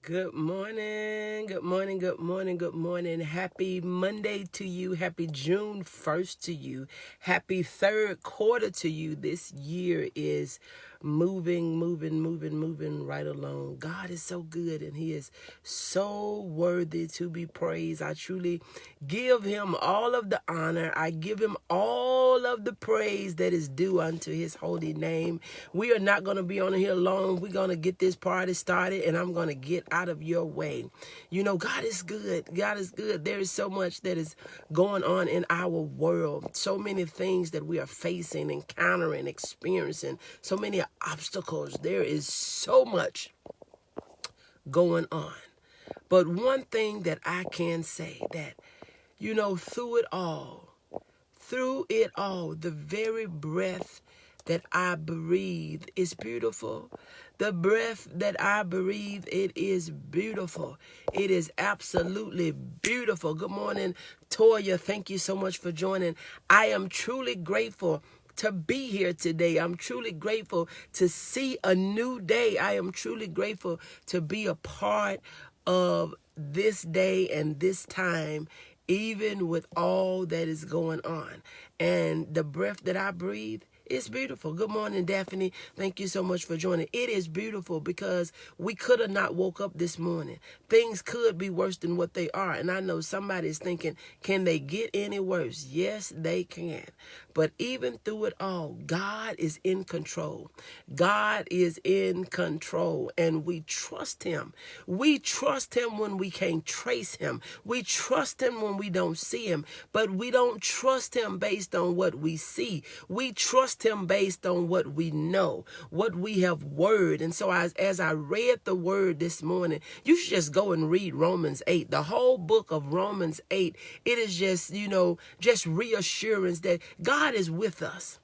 Good morning, good morning, good morning, good morning. Happy Monday to you. Happy June 1st to you. Happy third quarter to you. This year is moving right along. God is so good and he is so worthy to be praised. I truly give him all of the honor. I give him all of the praise that is due unto his holy name. We are not going to be on here long. We're going to get this party started and I'm going to get out of your way. You know, God is good. God is good. There is so much that is going on in our world. So many things that we are facing, encountering, experiencing. So many obstacles. There is so much going on. But one thing that I can say that, you know, through it all, the very breath that I breathe is beautiful. The breath that I breathe, it is beautiful. It is absolutely beautiful. Good morning, Toya. Thank you so much for joining. I am truly grateful to be here today. I'm truly grateful to see a new day. I am truly grateful to be a part of this day and this time, even with all that is going on. And the breath that I breathe, it's beautiful. Good morning, Daphne. Thank you so much for joining. It is beautiful because we could have not woke up this morning. Things could be worse than what they are. And I know somebody's thinking, can they get any worse? Yes, they can. But even through it all, God is in control. God is in control and we trust him. We trust him when we can't trace him. We trust him when we don't see him, but we don't trust him based on what we see. We trust him based on what we know, what we have word. And so as I read the word this morning, you should just go and read Romans 8. The whole book of Romans 8, it is just, just reassurance that God is with us.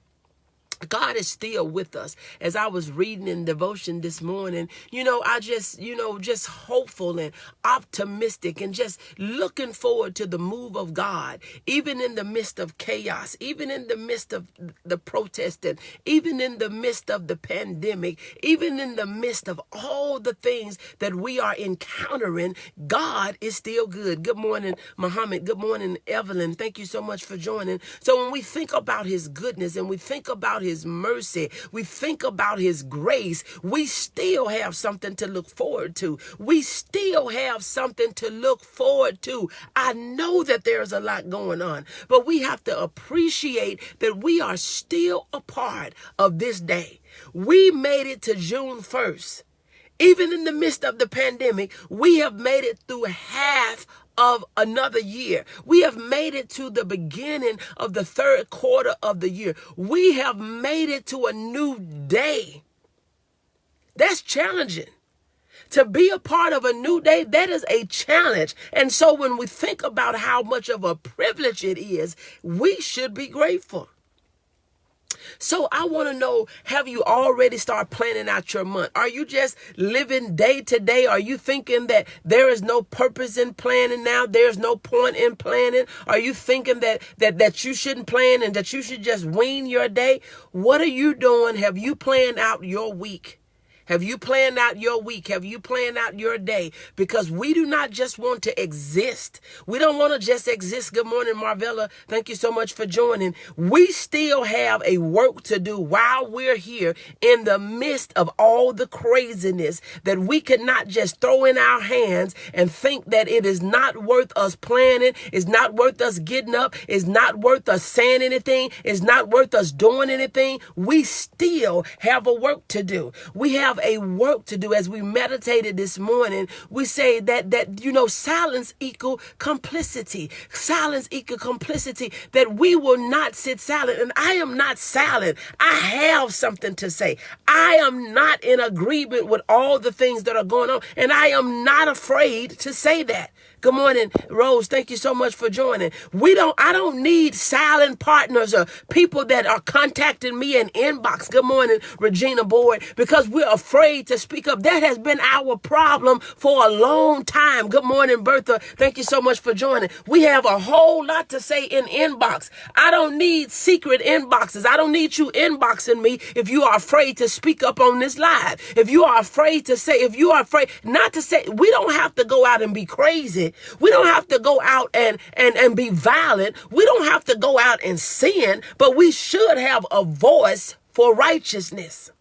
God is still with us. As I was reading in devotion this morning, I just hopeful and optimistic and just looking forward to the move of God, even in the midst of chaos, even in the midst of the protesting, even in the midst of the pandemic, even in the midst of all the things that we are encountering. God is still good. Good morning, Muhammad. Good morning, Evelyn. Thank you so much for joining. So when we think about his goodness and we think about his mercy, we think about his grace, we still have something to look forward to. We still have something to look forward to. I know that there's a lot going on, but we have to appreciate that we are still a part of this day. We made it to June 1st. Even in the midst of the pandemic, we have made it through half of another year. We have made it to the beginning of the third quarter of the year. We have made it to a new day. That's challenging. To be a part of a new day, that is a challenge. And so when we think about how much of a privilege it is, we should be grateful. So I want to know, have you already started planning out your month? Are you just living day to day? Are you thinking that there is no purpose in planning now? There's no point in planning? Are you thinking that you shouldn't plan and that you should just wing your day? What are you doing? Have you planned out your week? Have you planned out your week? Have you planned out your day? Because we do not just want to exist. We don't want to just exist. Good morning, Marvella. Thank you so much for joining. We still have a work to do while we're here in the midst of all the craziness that we cannot just throw in our hands and think that it is not worth us planning. It's not worth us getting up. It's not worth us saying anything. It's not worth us doing anything. We still have a work to do. We have a work to do. As we meditated this morning, we say that silence equal complicity. Silence equal complicity, that we will not sit silent. And I am not silent. I have something to say. I am not in agreement with all the things that are going on, and I am not afraid to say that. Good morning, Rose. Thank you so much for joining. I don't need silent partners or people that are contacting me in inbox. Good morning, Regina Boyd, because we're afraid to speak up. That has been our problem for a long time. Good morning, Bertha. Thank you so much for joining. We have a whole lot to say in inbox. I don't need secret inboxes. I don't need you inboxing me if you are afraid to speak up on this live. If you are afraid to say, if you are afraid not to say, we don't have to go out and be crazy. We don't have to go out and be violent. We don't have to go out and sin, but we should have a voice for righteousness.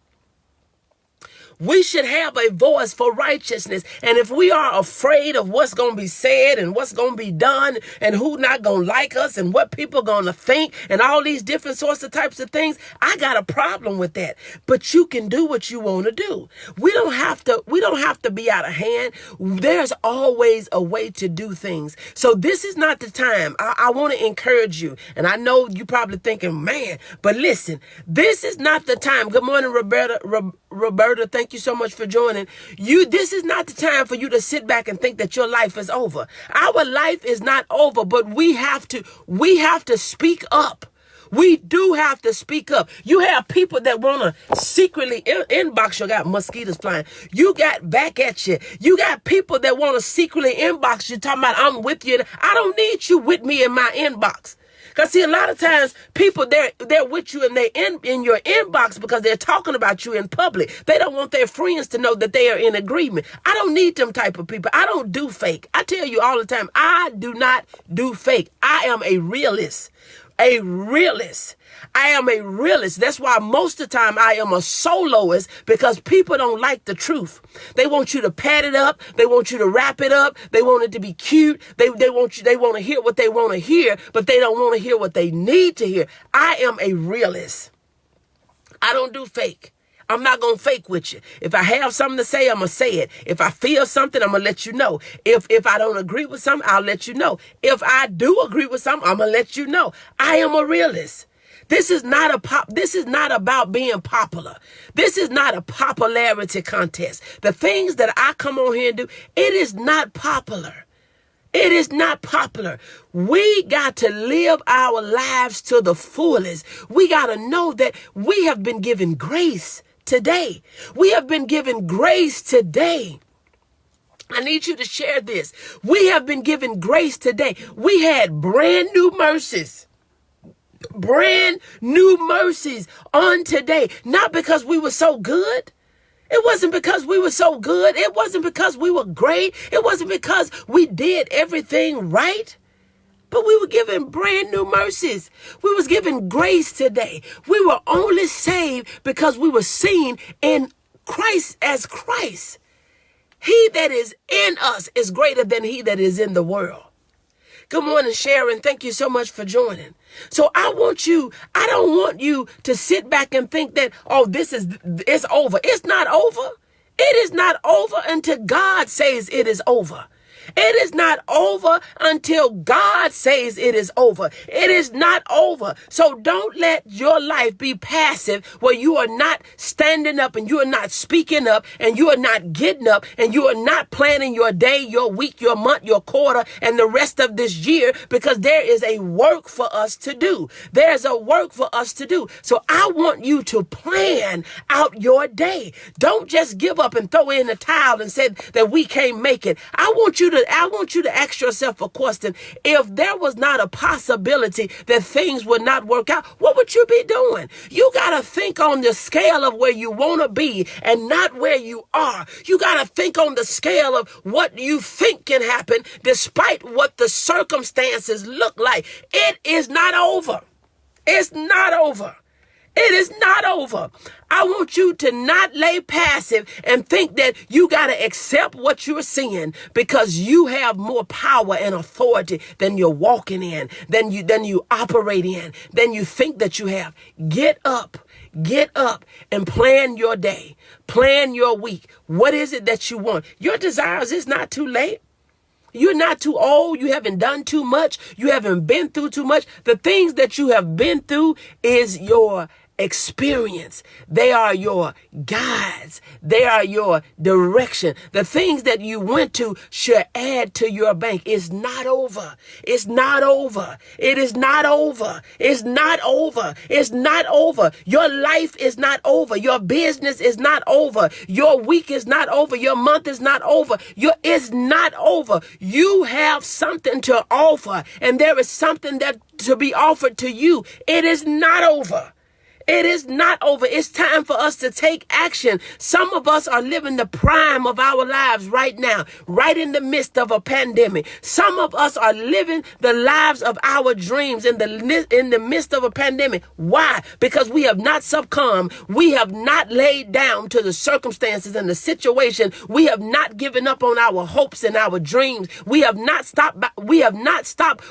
We should have a voice for righteousness. And if we are afraid of what's going to be said and what's going to be done and who not going to like us and what people going to think and all these different sorts of types of things, I got a problem with that. But you can do what you want to do. We don't have to be out of hand. There's always a way to do things. So this is not the time. I want to encourage you. And I know you probably thinking, man, but listen, this is not the time. Good morning, Roberta, thank you so much for joining. This is not the time for you to sit back and think that your life is over. Our life is not over, but we have to speak up. We do have to speak up. You have people that want to secretly inbox you. Got mosquitoes flying. You got back at you. You got people that want to secretly inbox you talking about I'm with you. I don't need you with me in my inbox. Because see, a lot of times people, they're with you and they in your inbox because they're talking about you in public. They don't want their friends to know that they are in agreement. I don't need them type of people. I don't do fake. I tell you all the time, I do not do fake. I am a realist. A realist. I am a realist. That's why most of the time I am a soloist, because people don't like the truth. They want you to pad it up. They want you to wrap it up. They want it to be cute. They want to hear what they want to hear, but they don't want to hear what they need to hear. I am a realist. I don't do fake. I'm not going to fake with you. If I have something to say, I'm going to say it. If I feel something, I'm going to let you know. If I don't agree with something, I'll let you know. If I do agree with something, I'm going to let you know. I am a realist. This is not about being popular. This is not a popularity contest. The things that I come on here and do, it is not popular. It is not popular. We got to live our lives to the fullest. We got to know that we have been given grace today. We have been given grace today. I need you to share this. We have been given grace today. We had brand new mercies. Brand new mercies on today. Not because we were so good. It wasn't because we were so good. It wasn't because we were great. It wasn't because we did everything right. But we were given brand new mercies. We was given grace today. We were only saved because we were seen in Christ as Christ. He that is in us is greater than he that is in the world. Good morning, Sharon. Thank you so much for joining. So I don't want you to sit back and think that, oh, it's over. It's not over. It is not over until God says it is over. It is not over until God says it is over. It is not over. So don't let your life be passive where you are not standing up and you are not speaking up and you are not getting up and you are not planning your day, your week, your month, your quarter, and the rest of this year, because there is a work for us to do. There's a work for us to do. So I want you to plan out your day. Don't just give up and throw in the towel and say that we can't make it. I want you to ask yourself a question. If there was not a possibility that things would not work out, what would you be doing? You got to think on the scale of where you want to be and not where you are. You got to think on the scale of what you think can happen despite what the circumstances look like. It is not over. It's not over. It is not over. I want you to not lay passive and think that you got to accept what you're seeing because you have more power and authority than you're walking in, than you operate in, than you think that you have. Get up and plan your day. Plan your week. What is it that you want? Your desires is not too late. You're not too old. You haven't done too much. You haven't been through too much. The things that you have been through is your experience. They are your guides. They are your direction. The things that you went to should add to your bank. It's not over. It's not over. It is not over. It's not over. It's not over. Your life is not over. Your business is not over. Your week is not over. Your month is not over. It's not over. You have something to offer, and there is something that to be offered to you. It is not over. It is not over. It's time for us to take action. Some of us are living the prime of our lives right now, right in the midst of a pandemic. Some of us are living the lives of our dreams in the midst of a pandemic. Why? Because we have not succumbed. We have not laid down to the circumstances and the situation. We have not given up on our hopes and our dreams. We have not stopped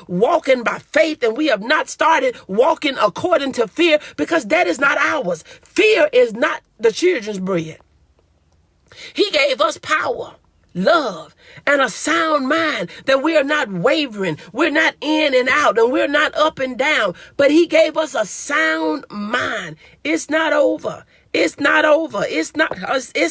walking by faith, and we have not started walking according to fear, because that is not ours. Fear is not the children's bread. He gave us power, love, and a sound mind, that we are not wavering. We're not in and out, and we're not up and down, but he gave us a sound mind. It's not over. It's not over. It's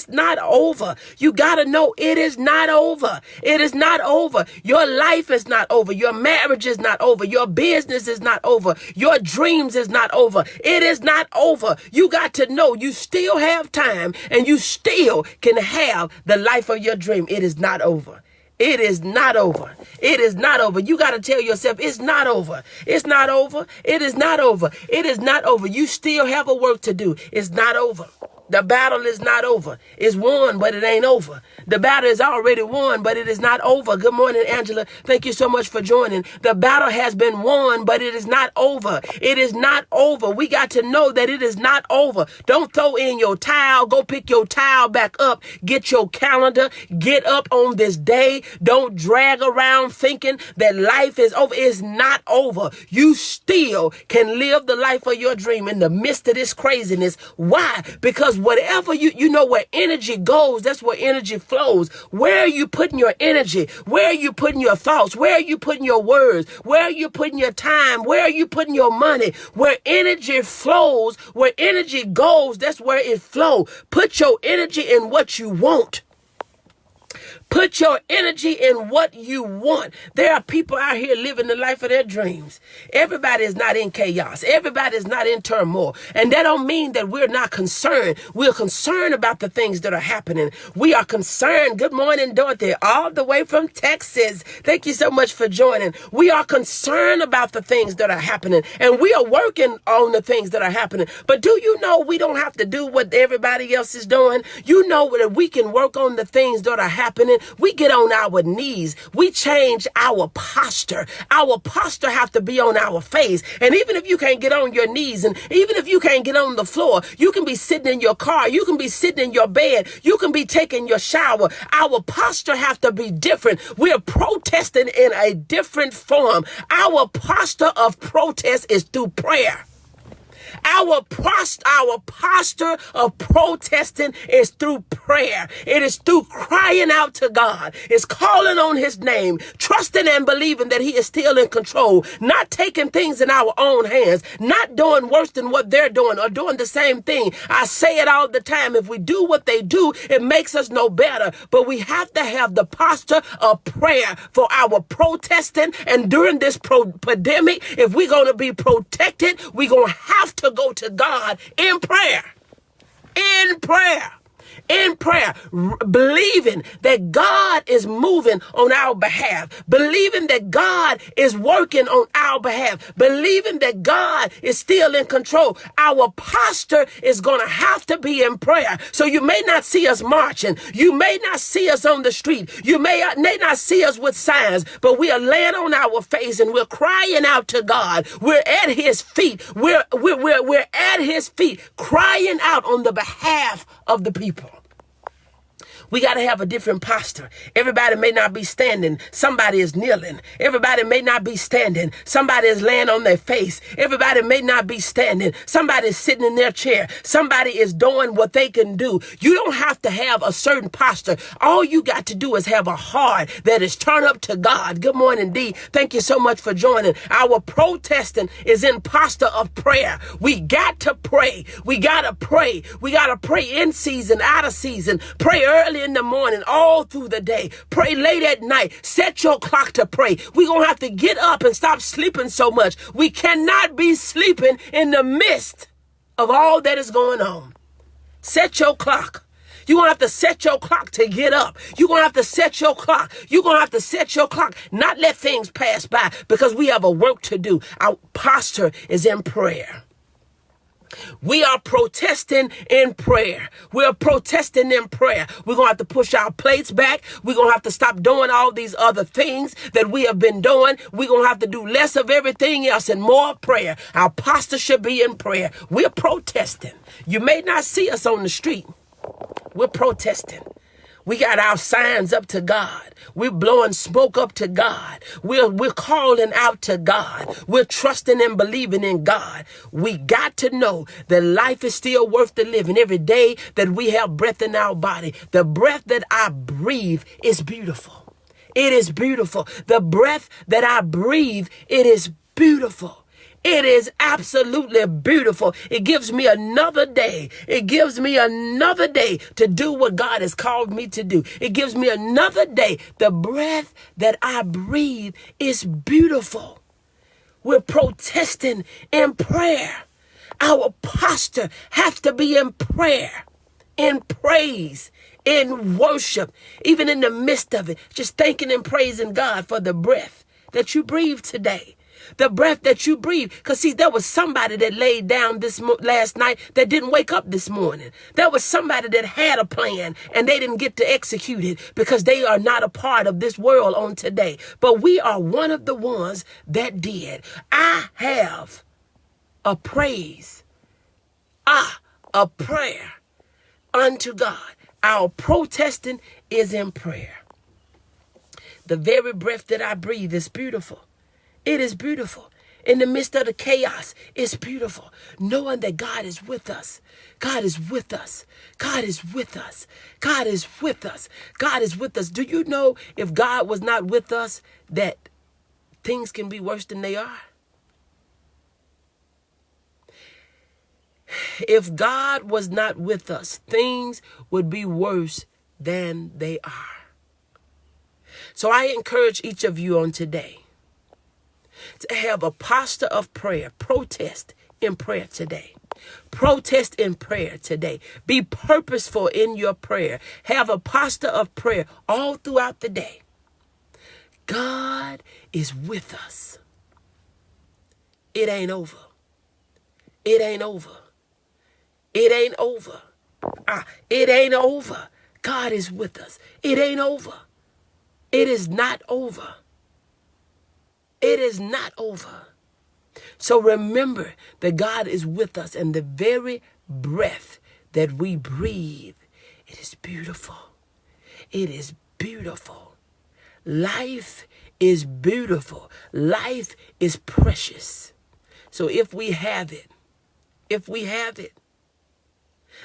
not over. You got to know it is not over. It is not over. Your life is not over. Your marriage is not over. Your business is not over. Your dreams is not over. It is not over. You got to know you still have time, and you still can have the life of your dream. It is not over. It is not over. It is not over. You got to tell yourself it's not over. It's not over. It is not over. It is not over. You still have a work to do. It's not over. The battle is not over. It's won, but it ain't over. The battle is already won, but it is not over. Good morning, Angela. Thank you so much for joining. The battle has been won, but it is not over. It is not over. We got to know that it is not over. Don't throw in your towel. Go pick your towel back up. Get your calendar. Get up on this day. Don't drag around thinking that life is over. It's not over. You still can live the life of your dream in the midst of this craziness. Why? Because whatever you know, where energy goes, that's where energy flows. Where are you putting your energy? Where are you putting your thoughts? Where are you putting your words? Where are you putting your time? Where are you putting your money? Where energy flows, where energy goes, that's where it flows. Put your energy in what you want. Put your energy in what you want. There are people out here living the life of their dreams. Everybody is not in chaos. Everybody is not in turmoil. And that don't mean that we're not concerned. We're concerned about the things that are happening. We are concerned. Good morning, Dorothy, all the way from Texas. Thank you so much for joining. We are concerned about the things that are happening, and we are working on the things that are happening. But do you know we don't have to do what everybody else is doing? You know that we can work on the things that are happening. We get on our knees. We change our posture. Our posture have to be on our face. And even if you can't get on your knees, and even if you can't get on the floor, you can be sitting in your car. You can be sitting in your bed. You can be taking your shower. Our posture have to be different. We're protesting in a different form. Our posture of protest is through prayer. Our posture of protesting is through prayer. It is through crying out to God. It's calling on his name, trusting and believing that he is still in control, not taking things in our own hands, not doing worse than what they're doing or doing the same thing. I say it all the time. If we do what they do, it makes us no better. But we have to have the posture of prayer for our protesting. And during this pandemic, if we're going to be protected, we're going to have to go to God in prayer. In prayer. In prayer, believing that God is moving on our behalf, believing that God is working on our behalf, believing that God is still in control. Our posture is going to have to be in prayer. So you may not see us marching. You may not see us on the street. You may not see us with signs, but we are laying on our face and we're crying out to God. We're at his feet. We're at his feet, crying out on the behalf of the people. We got to have a different posture. Everybody may not be standing. Somebody is kneeling. Everybody may not be standing. Somebody is laying on their face. Everybody may not be standing. Somebody is sitting in their chair. Somebody is doing what they can do. You don't have to have a certain posture. All you got to do is have a heart that is turned up to God. Good morning, D. Thank you so much for joining. Our protesting is in posture of prayer. We got to pray. We got to pray. We got to pray in season, out of season. Pray early in the morning, all through the day. Pray late at night. Set your clock to pray. We're going to have to get up and stop sleeping so much. We cannot be sleeping in the midst of all that is going on. Set your clock. You're going to have to set your clock to get up. You're going to have to set your clock. You're going to have to set your clock. Not let things pass by because we have a work to do. Our posture is in prayer. We are protesting in prayer. We're protesting in prayer. We're going to have to push our plates back. We're going to have to stop doing all these other things that we have been doing. We're going to have to do less of everything else and more prayer. Our posture should be in prayer. We're protesting. You may not see us on the street. We're protesting. We got our signs up to God. We're blowing smoke up to God. We're calling out to God. We're trusting and believing in God. We got to know that life is still worth the living. Every day that we have breath in our body, the breath that I breathe is beautiful. It is beautiful. The breath that I breathe, it is beautiful. It is absolutely beautiful. It gives me another day. It gives me another day to do what God has called me to do. It gives me another day. The breath that I breathe is beautiful. We're protesting in prayer. Our posture has to be in prayer, in praise, in worship, even in the midst of it. Just thanking and praising God for the breath that you breathe today. The breath that you breathe. Because see, there was somebody that laid down last night that didn't wake up this morning. There was somebody that had a plan and they didn't get to execute it because they are not a part of this world on today. But we are one of the ones that did. I have a praise, a prayer unto God. Our protesting is in prayer. The very breath that I breathe is beautiful. It is beautiful. In the midst of the chaos, it's beautiful. Knowing that God is with us. God is with us. God is with us. God is with us. God is with us. Do you know if God was not with us, that things can be worse than they are? If God was not with us, things would be worse than they are. So I encourage each of you on today to have a posture of prayer. Protest in prayer today. Protest in prayer today. Be purposeful in your prayer. Have a posture of prayer all throughout the day. God is with us. It ain't over. It ain't over. It ain't over. It ain't over. God is with us. It ain't over. It is not over. It is not over. So remember that God is with us, and the very breath that we breathe, it is beautiful. It is beautiful. Life is beautiful. Life is precious. So if we have it,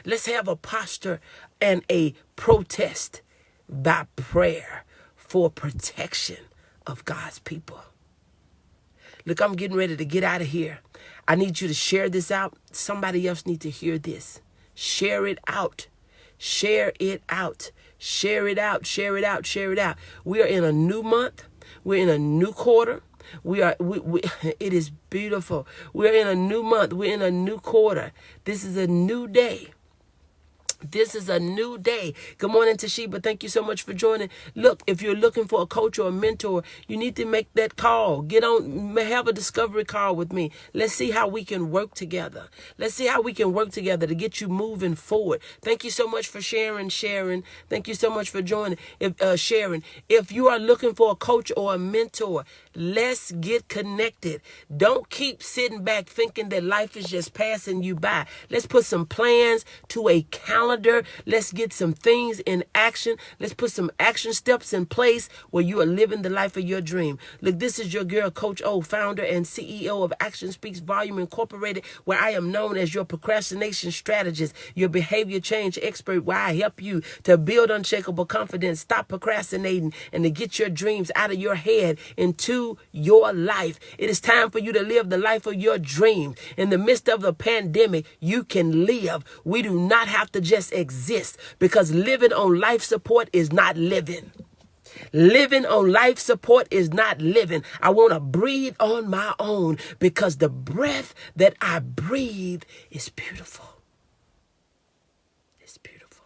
let's have a posture and a protest by prayer for protection of God's people. Look, I'm getting ready to get out of here. I need you to share this out. Somebody else needs to hear this. Share it out. Share it out. Share it out. Share it out. Share it out. We are in a new month. We're in a new quarter. It is beautiful. We're in a new month. We're in a new quarter. This is a new day. This is a new day. Good morning, Toshiba. Thank you so much for joining. Look, if you're looking for a coach or a mentor, you need to make that call. Get on, have a discovery call with me. Let's see how we can work together. Let's see how we can work together to get you moving forward. Thank you so much for sharing. Thank you so much for joining, sharing. If you are looking for a coach or a mentor, let's get connected. Don't keep sitting back thinking that life is just passing you by. Let's put some plans to a calendar calendar. Let's get some things in action. Let's put some action steps in place where you are living the life of your dream. Look, this is your girl, Coach O, founder and CEO of Action Speaks Volume Incorporated, where I am known as your procrastination strategist, your behavior change expert, where I help you to build unshakable confidence, stop procrastinating, and to get your dreams out of your head into your life. It is time for you to live the life of your dreams. In the midst of the pandemic, you can live. We do not have to just exist, because living on life support is not living. Living on life support is not living. I want to breathe on my own, because the breath that I breathe is beautiful. It's beautiful.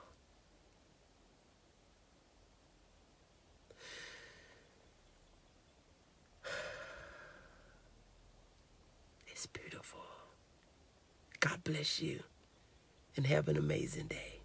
It's beautiful. God bless you, and have an amazing day.